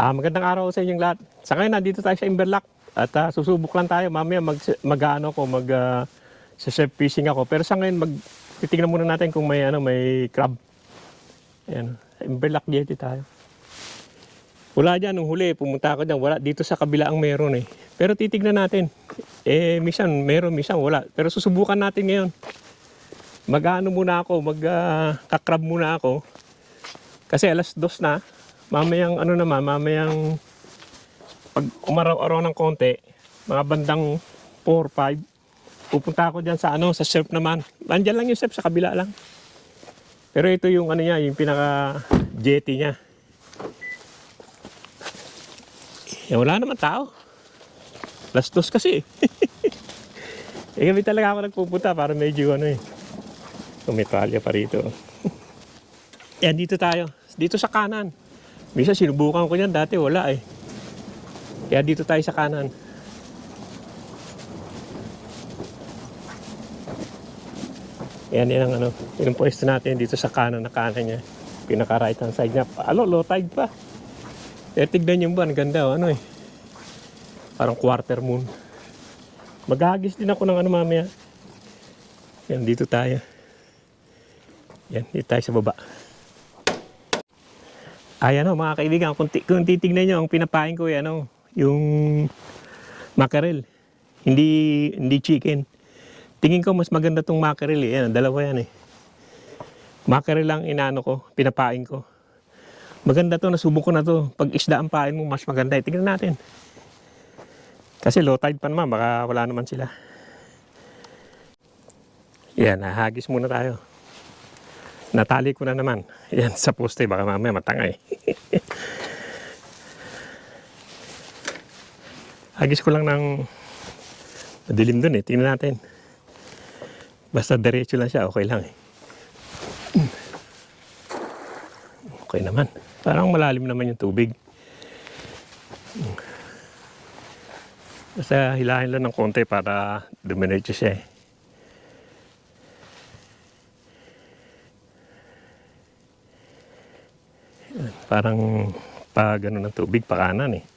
Magandang araw sa inyong lahat. Sa ngayon, nandito tayo sa Imberlac at susubok lang tayo. Mamaya sa chef fishing ako. Pero sa ngayon, titingnan muna natin kung may crab. Ayan, sa Imberlac Jetty tayo. Wala dyan, nung huli, pumunta ako dyan. Wala, dito sa kabila ang meron eh. Pero titignan natin. Minsan meron, minsan wala. Pero susubukan natin ngayon. Kakrab muna ako. Kasi alas 2 na. Mamayang pag umaraw-araw ng konti, mga bandang 4, 5, pupunta ako dyan sa surf naman. Andyan lang yung surf, sa kabila lang. Pero ito yung yung pinaka jetty niya. Wala naman tao. Alas 2 kasi. Gabi talaga ako nagpupunta para medyo tumitwalya pa rito. Yan, dito tayo. Dito sa kanan. Minsan sinubukan ko yan, dati wala eh. Kaya dito tayo sa kanan. Yan ang yung pwesto natin dito sa kanan na kanan niya. Pinaka right hand side niya. Low tide pa. Tignan yung buwan, ganda parang quarter moon. Maghahagis din ako ng mamaya. Yan, dito tayo. Yan, dito tayo sa baba. Ayan mga kaibigan, kung titignan nyo, ang pinapain ko yung mackerel. Hindi chicken. Tingin ko mas maganda tong mackerel eh. Yan, dalawa yan eh. Mackerel lang pinapain ko. Maganda to, nasubok ko na to. Pag isda ang pain mo, mas maganda eh. Tingnan natin. Kasi low tide pa naman, baka wala naman sila. Yan, hagis muna tayo. Natali ko na naman. Yan, sa poste, baka mamaya matangay. Hagis ko lang ng madilim dun eh. Tingnan natin. Basta diretso lang siya, okay lang eh. Okay naman. Parang malalim naman yung tubig. Basta hilahin lang ng konti para dumiretso siya eh. Parang gano'n ng tubig, pa kanan eh.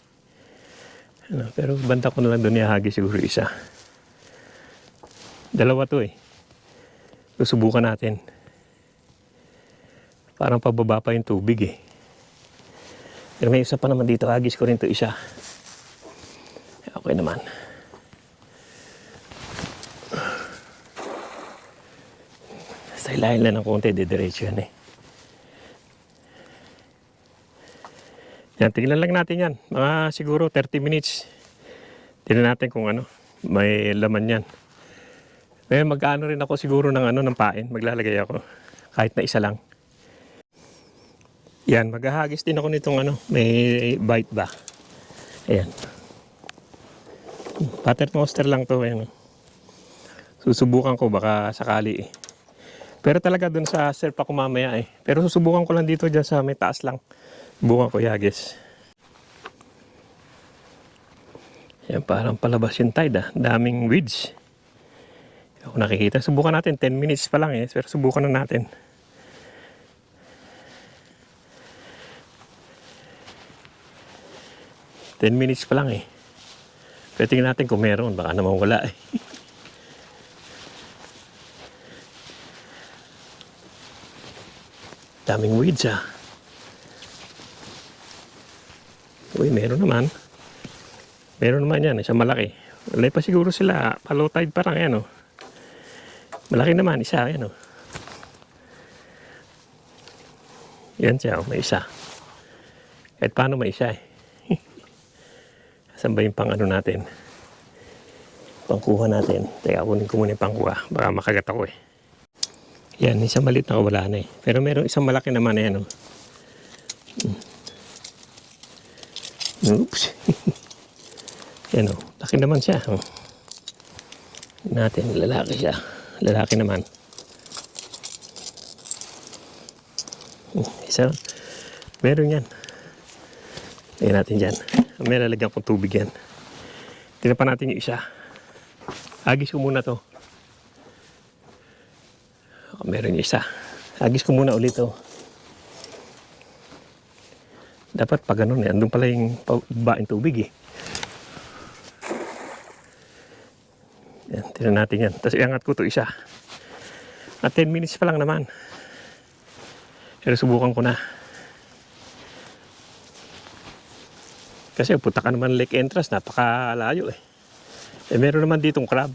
Pero banta ko na lang doon ihahagi siguro isa. Dalawa to eh. Susubukan natin. Parang pababa pa yung tubig eh. Pero may isa pa naman dito, hagis ko rin to isa. Okay naman. Sa ilahin lang ng konti, didiretso yan eh. Yan, tingnan lang natin yan. Mga siguro 30 minutes. Tingnan natin kung may laman yan. May mag-ano rin ako siguro ng pain. Maglalagay ako. Kahit na isa lang. Yan, maghahagis din ako nitong may bite ba. Ayan. Paternoster lang to. Ayan. Susubukan ko baka sakali eh. Pero talaga dun sa surf ako mamaya eh. Pero susubukan ko lang dito dyan sa may taas lang. Bukan ko yagis. Yan, parang palabas yung tide ah. Daming weeds. Ako nakikita. Subukan natin. 10 minutes pa lang eh. Pero subukan na natin. Ten minutes pa lang eh. Pero tingnan natin kung meron. Baka naman wala eh. Daming weeds ah. Uy, meron naman. Meron naman yan, isang malaki. Wala pa siguro sila, low tide parang yan oh. Malaki naman, isa yan oh. Yan siya oh, may isa. Kahit paano may isa eh. Saan ba yung natin? Pangkuha natin. Teka, kunin ko muna yung pangkuha. Baka makagat ako eh. Yan, isang maliit na wala na eh. Pero meron isang malaki naman yan oh. Oops. Yan o, laki naman siya. Natin, lalaki siya. Lalaki naman. Isa. Meron yan. Lagyan natin dyan. May lalagyan kong tubig yan. Tignan pa natin yung isa. Hagis ko muna to. Meron yung isa. Hagis ko muna ulit to. Dapat pa ganun eh. Andun pala yung babaeng tubig eh. Yan, tignan natin yan. Tapos iangat ko to isa. At 10 minutes pa lang naman. Pero subukan ko na. Kasi punta ka naman Lake Entrance, napakalayo eh. Eh meron naman ditong crab.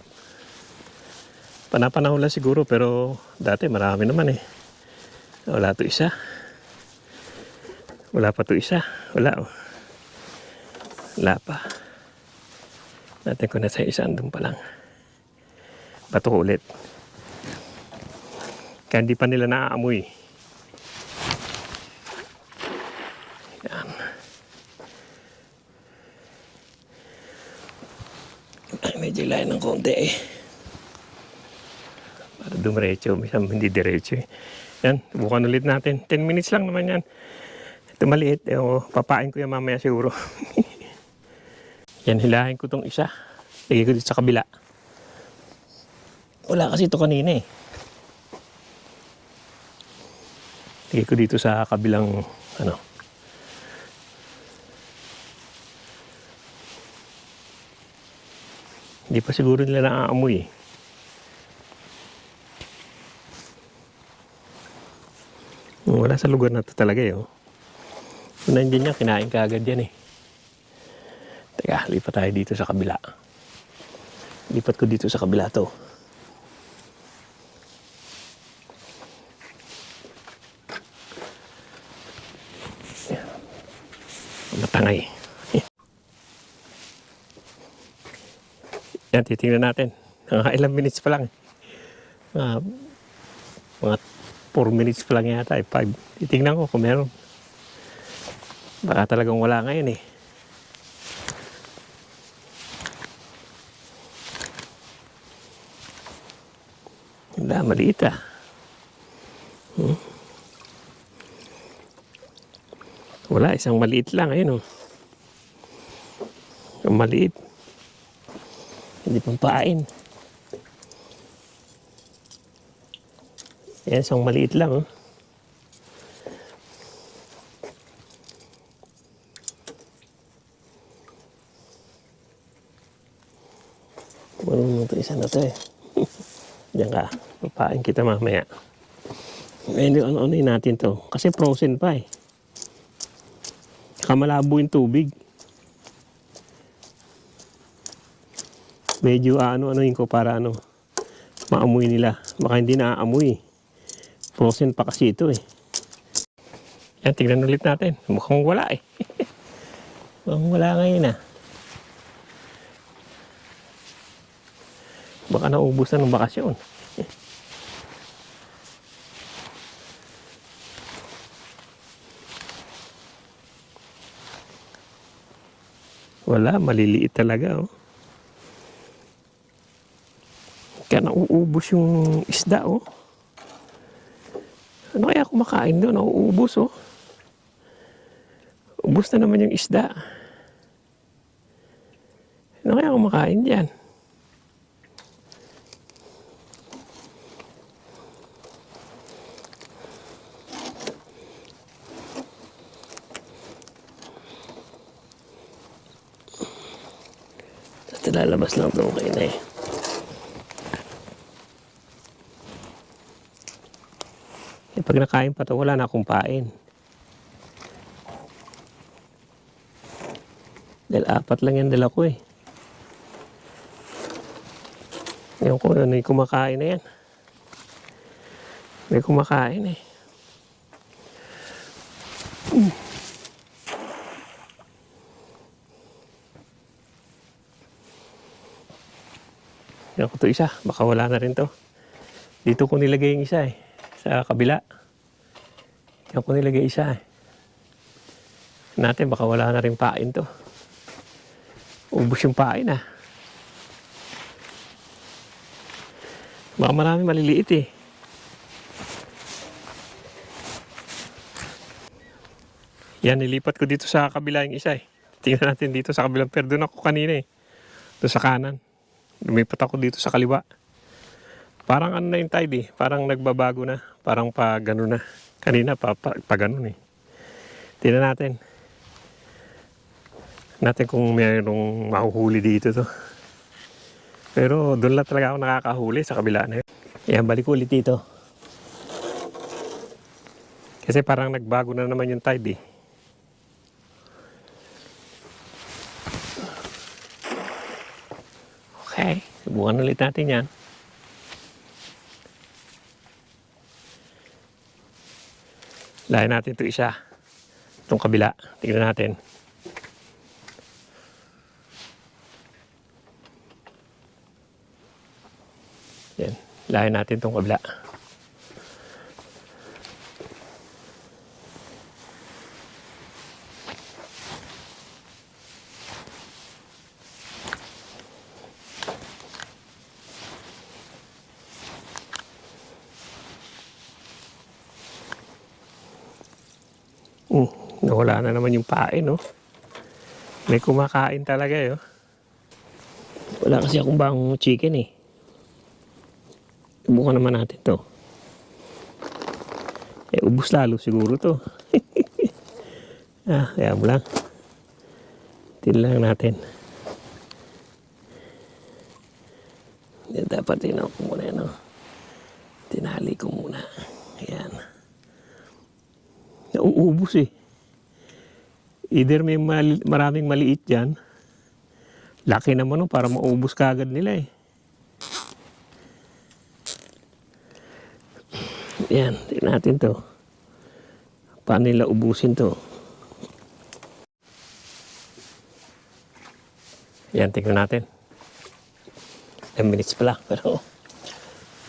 Panapanahon lang siguro pero dati marami naman eh. Wala to isa. Wala pa to isa. Wala oh. Wala pa. Natin ko na sa isa, andun pa lang. Bato ko ulit. Kaya hindi pa nila naaamoy. Yan. Ay, medyo layo ng konti eh. Para dumiretso. Minsan hindi diretso eh. Yan, bukan ulit natin. 10 minutes lang naman yan. Ito maliit. Papain ko yan mamaya siguro. Yan, hilahin ko tong isa. Lagay ko dito sa kabila. Wala kasi ito kanina eh. Lagay ko dito sa kabilang ano. Hindi pa siguro nila naaamoy eh. Wala sa lugar na ito talaga eh. Kung nandiyan yan, kinain ka agad yan eh. Teka, lipat tayo dito sa kabila. Lipat ko dito sa kabila to. Matangay. Yan, titingnan natin. Ilang minutes pa lang. Mga 4 minutes pa lang yata. 5. Titingnan ko kung meron. Baka talagang wala ngayon eh. Wala, maliit ah. Wala, isang maliit lang. Ayun oh. Ang maliit. Hindi pang pain. Yan, isang maliit lang oh. Marunong ito isa na ito eh. Diyan ka. Papain kita mamaya. Ngayon ano natin to. Kasi frozen pa eh. Saka malabo yung tubig. Medyo ano-anoin ko para maamoy nila. Baka hindi naaamoy. Frozen pa kasi ito eh. Yan, tignan ulit natin. Mukhang wala eh. Mukhang wala ngayon ah. Baka naubos na ng bakasyon. Wala, maliliit talaga oh. Kaya nauubos yung isda oh. Ano kaya kumakain doon? Nauubos oh. Ubos na naman yung isda. Ano kaya kumakain dyan? Tapos lalabas lang ito kayo na eh. Pag nakain pa ito, wala na akong pain. Dahil 4 lang yan dala ko eh. Ngayon ko ano yung kumakain na yan. May kumakain eh. Yan ko ito isa. Baka wala na rin to. Dito ko nilagay yung isa eh. Sa kabila. Yan ko nilagay isa eh. Natin baka wala na rin pain to. Ubus yung pain ah. Baka marami maliliit eh. Yan, nilipat ko dito sa kabila yung isa eh. Tingnan natin dito sa kabilang pero doon ako kanina eh. Doon sa kanan. Lumipat ako dito sa kaliwa. Parang ano na yung tide eh. Parang nagbabago na. Parang pa gano'n na. Kanina pa gano'n eh. Tingnan natin. Natin kung mayroong mahuhuli dito to. Pero doon lang talaga ako nakakahuli sa kabila na yun. Yan, balik ulit dito. Kasi parang nagbago na naman yung tide eh. Okay, subukan ulit natin yan. Layan natin ito isa. Itong kabila. Tingnan natin. Yan. Layan natin itong kabila. Nawala na naman yung pain, no? May kumakain talaga, eh. Oh. Wala kasi akong bang chicken, eh. Subukan naman natin to. Ubus lalo siguro to. Kaya mo lang. Tilang natin. Dapat tinaw ko muna, no? Tinali ko muna. Ayan. Nauubos, eh. Either may maraming maliit dyan. Laki naman, no? Para maubos ka agad nila, eh. Yan, tignan natin to. Paano nila ubusin to? Yan, tignan natin. 10 minutes pa lang, pero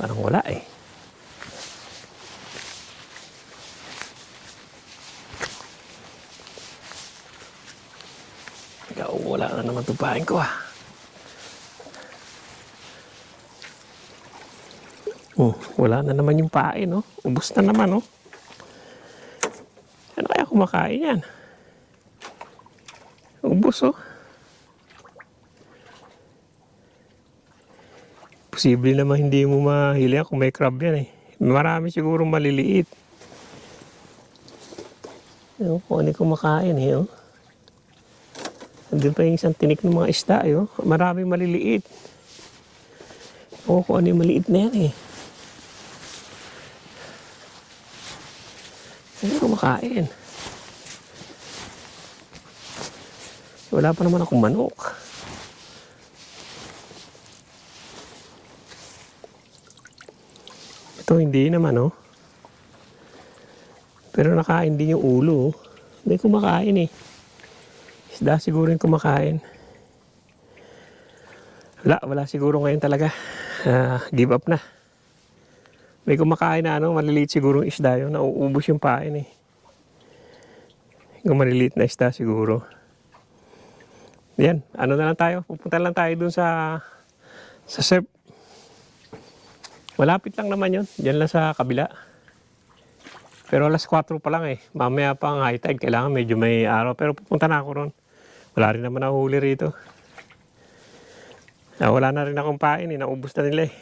parang wala eh. Ikaw, wala na naman tupahin ko ah. Wala na naman yung pain, no? Ubus na naman, no? Ano kaya kumakain yan? Ubus, oh. Posible naman hindi mo mahili kung may crab yan, eh. Marami siguro maliliit. Ano, kung ano kumakain, eh, oh. Andun pa yung isang tinik ng mga isda, eh, oh. Maraming maliliit. Oo, kung ano yung maliit na yan, eh. Ano kumakain? Wala pa naman akong manok. Ito hindi naman, oh. Pero nakain din yung ulo, oh. May kumakain, eh. Isda siguro yung kumakain. Wala siguro ngayon talaga. Give up na. May kumakain na ano, maliliit siguro yung isda yun. Nauubos yung pain eh. Yung maliliit na isda siguro. Yan, ano na lang tayo. Pupunta lang tayo dun sa surf. Malapit lang naman yun. Diyan lang sa kabila. Pero alas 4 pa lang eh. Mamaya pa ang high tide. Kailangan medyo may araw. Pero pupunta na ako ron. Wala rin naman nahuli rito. Wala na rin akong pain eh. Naubos na nila eh.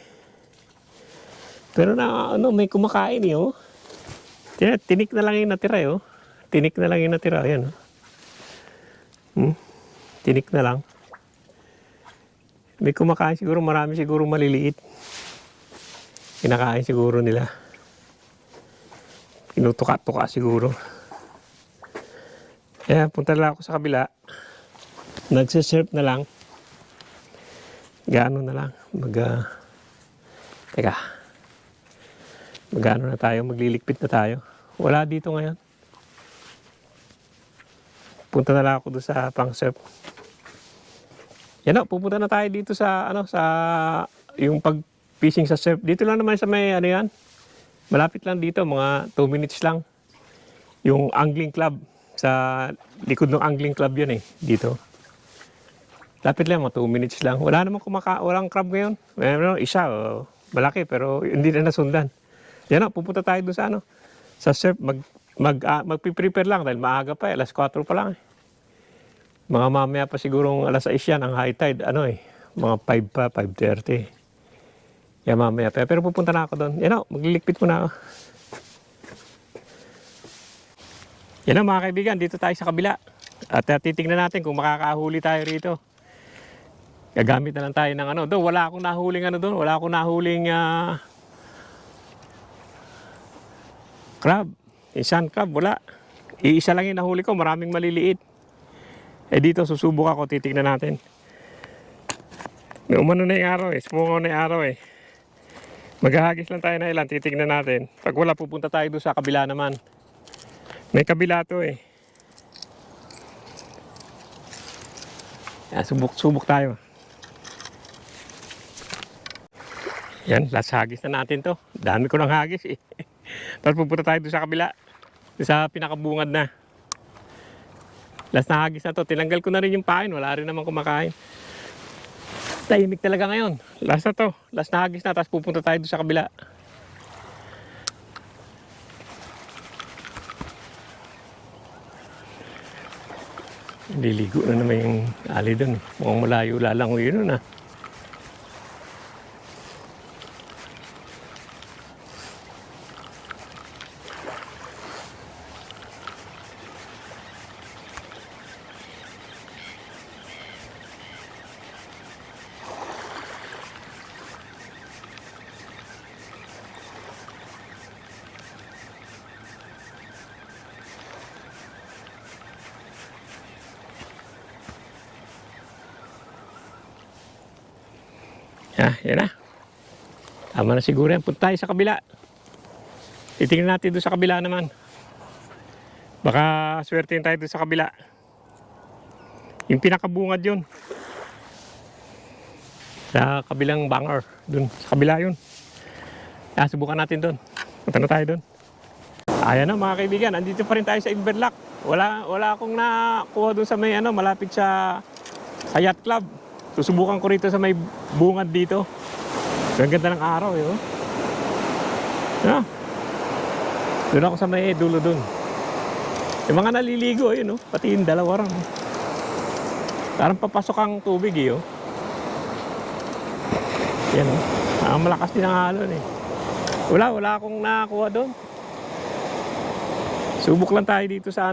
Pero na ano, may kumakain eh, oh. Tinik na lang yung natira, eh, oh. Tinik na lang yung natira, ayan, oh. Tinik na lang. May kumakain siguro, marami siguro maliliit. Kinakain siguro nila. Kinutuka-tuka siguro. Kaya punta lang ako sa kabila. Nagsisurf na lang. Gaano na lang. Teka. Magano na tayo, maglilikpit na tayo. Wala dito ngayon. Punta na lang ako doon sa pang surf. Yan o, pupunta na tayo dito sa yung pag-fishing sa surf. Dito lang naman sa may ano yan. Malapit lang dito, mga 2 minutes lang. Yung angling club. Sa likod ng angling club yan eh, dito. Lapit lang, mga 2 minutes lang. Wala namang walang crab ngayon. Meron isa, malaki pero hindi na nasundan. Yan o, pupunta tayo doon sa sa surf. Magpiprepare lang dahil maaga pa eh, alas 4 pa lang eh. Mga mamaya pa sigurong alas 6 yan, ang high tide, mga 5 pa, 5:30. Yan mamaya pa. Pero pupunta na ako doon. Yan o, maglilikpit mo na ako. Yan o mga kaibigan, dito tayo sa kabila. At titingnan natin kung makakahuli tayo rito. Gagamit na lang tayo ng ano. Doon, wala akong nahuling ano doon. Wala akong nahuling crab. Sun crab, wala. Iisa lang yung nahuli ko, maraming maliliit. Eh dito, susubok ako, titingnan natin. May umano na yung araw eh, sumungaw na yung araw eh. Maghahagis lang tayo na ilan, titingnan natin. Pag wala, pupunta tayo doon sa kabila naman. May kabila to eh. Yan, subok tayo. Yan, last hagis na natin to. Dami ko ng hagis eh. Tapos pupunta tayo doon sa kabila. Sa pinakabungad na. Last na hagis na to. Tinanggal ko na rin yung pain. Wala rin naman kumakain. Tahimik talaga ngayon. Last na to. Last na hagis na. Tapos pupunta tayo doon sa kabila. Liligo na naman yung ali doon. Mukhang malayo lalangoy yun na. Yan na. Tama na siguro yan. Punta tayo sa kabila. Titingnan natin doon sa kabila naman. Baka swertein tayo doon sa kabila. Yung pinakabungad yun. Sa kabilang banger. Doon. Sa kabila yun. Subukan natin doon. Punta na tayo doon. Ayan na mga kaibigan. Andito pa rin tayo sa Inverloch. Wala akong nakuha doon sa may malapit sa yacht club. Susubukan ko rito sa may bungad dito. Ang ganda ng araw eh. Doon ako sa may dulo doon. Yung mga naliligo yun pati yung dalawa rin. Parang papasok ang tubig eh. Yan malakas din ang alon eh. Wala akong nakakuha doon. Subok lang tayo dito sa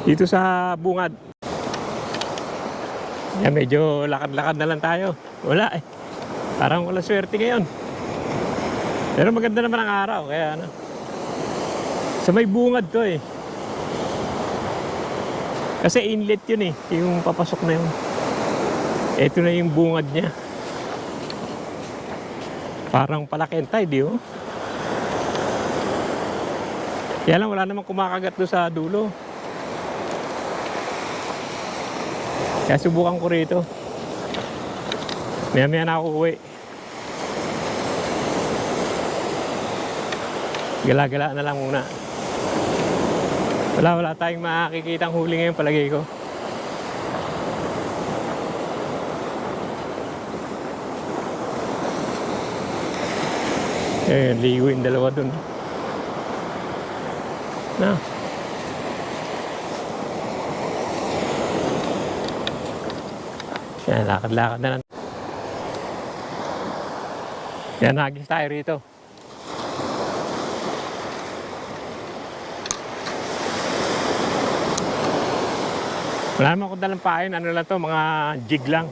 dito sa bungad. Yan, medyo lakad-lakad na lang tayo. Wala eh. Parang wala swerte ngayon. Pero maganda naman ang araw. Kaya sa may bungad to eh. Kasi inlet yun eh. Yung papasok na yun. Ito na yung bungad niya. Parang palakentay, di oh. Kaya lang wala namang kumakagat doon sa dulo. Kaya subukan ko rito. Maya-maya na ako uwi. Gala-gala na lang muna. Wala tayong makikitang huli ngayon palagay ko. Ligo yung dalawa dun. Yan, lakad-lakad na lang. Yan, hagis tayo rito. Wala naman akong dalang pain. Ano lang to, mga jig lang.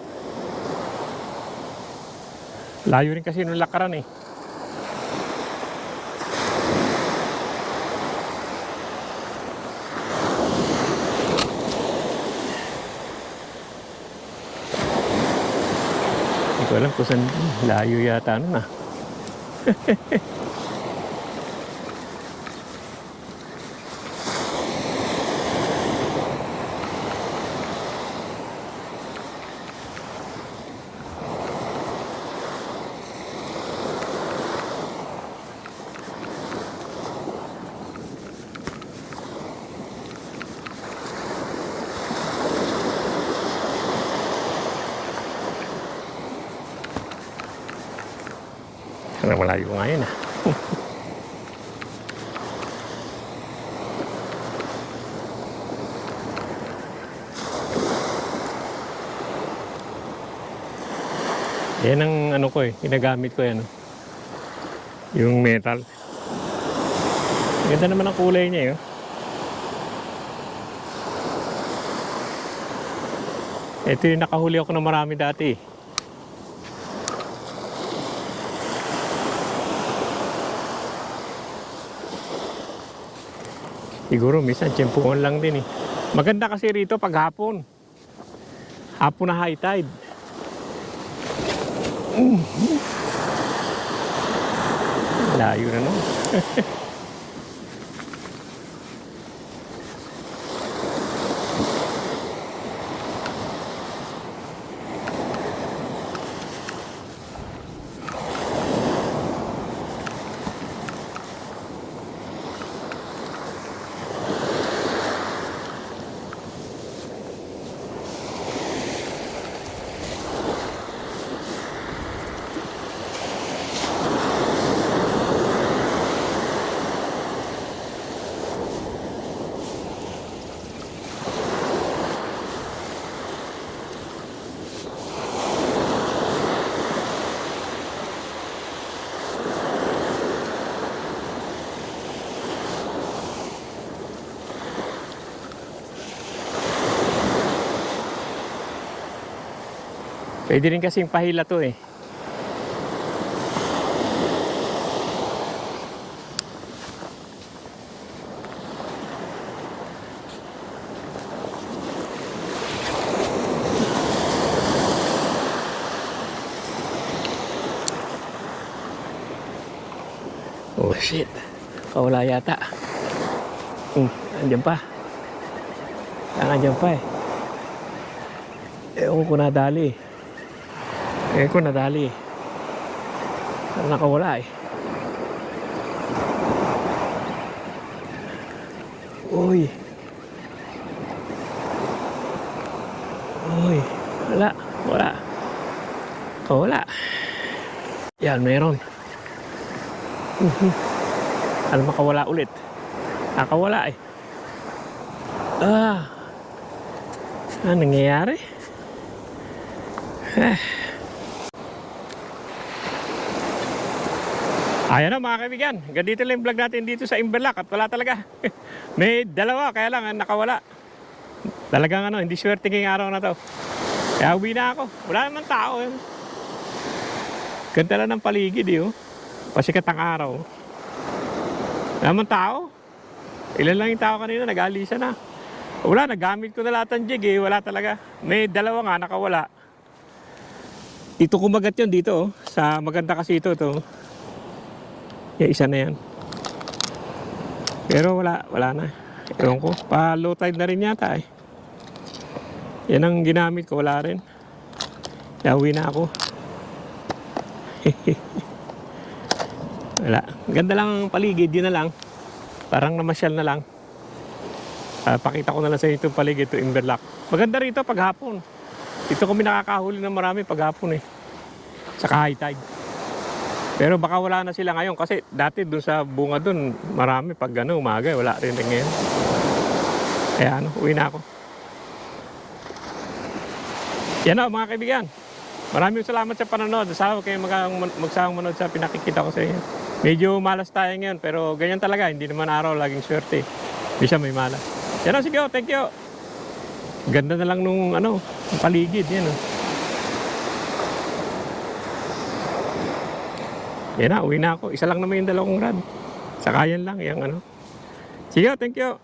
Layo rin kasi nung lakaran eh. Hindi ko alam kung saan layo yata na. Malayo nga yun Yan ang ano ko ginagamit ko yan. Yung metal. Ganda naman ang kulay niya Ito yung nakahuli ako na marami dati. Siguro minsan tiyempuhan lang din eh. Maganda kasi rito pag hapon. Hapon na high tide. Layo na no. Pwede rin kasing pahila to eh. Oh shit. Kawala yata. Andyan pa. Andyan pa eh. Ewan ko nadali eh. Ewan ko nadali eh. Nakawala eh. Uy. Uy. Wala. Wala. Kawala. Yan, meron. Alam makawala ulit. Nakawala eh. Ano nangyayari? Ayan na mga kaibigan. Ganito lang yung vlog natin dito sa Imberlac at wala talaga. May dalawa kaya lang nakawala. Talagang ano, hindi swerte ngayong araw na to. Kaya uwi na ako. Wala naman tao eh. Ganda lang ng paligid eh. Pasikat ang araw. Wala naman tao. Ilan lang yung tao kanina, nag-alisa na. Wala, nagamit ko na lahat ng jig eh. Wala talaga. May dalawa nga nakawala. Dito kumagat yun dito. Sa maganda kasi ito. Yung isa na yan. Pero wala na. Ewan ko. Pa low tide na rin yata eh. Yan ang ginamit ko. Wala rin. Kaya uwi na ako. Wala. Ganda lang ang paligid. Yun na lang. Parang namasyal na lang. Pakita ko na lang sa inyo itong paligid. Ito Imberlac. Maganda rito pag hapon. Dito kami nakakahuli ng marami pag hapon eh. Saka high tide. Pero baka wala na sila ngayon kasi dati dun sa bunga dun marami pag umaga wala rin ngayon. Kaya uwi na ako. Yan o mga kaibigan. Maraming salamat sa panonood. Sana kayo magsawang manood sa pinakikita ko sa inyo. Medyo malas tayo ngayon pero ganyan talaga. Hindi naman araw laging swerte. Hindi siya may malas. Yan o, sige o, thank you. Ganda na lang nung paligid. Yan o. Yan na, uwi na ako. Isa lang naman yung dalawang rad. Saka yan lang, yung Sige, thank you.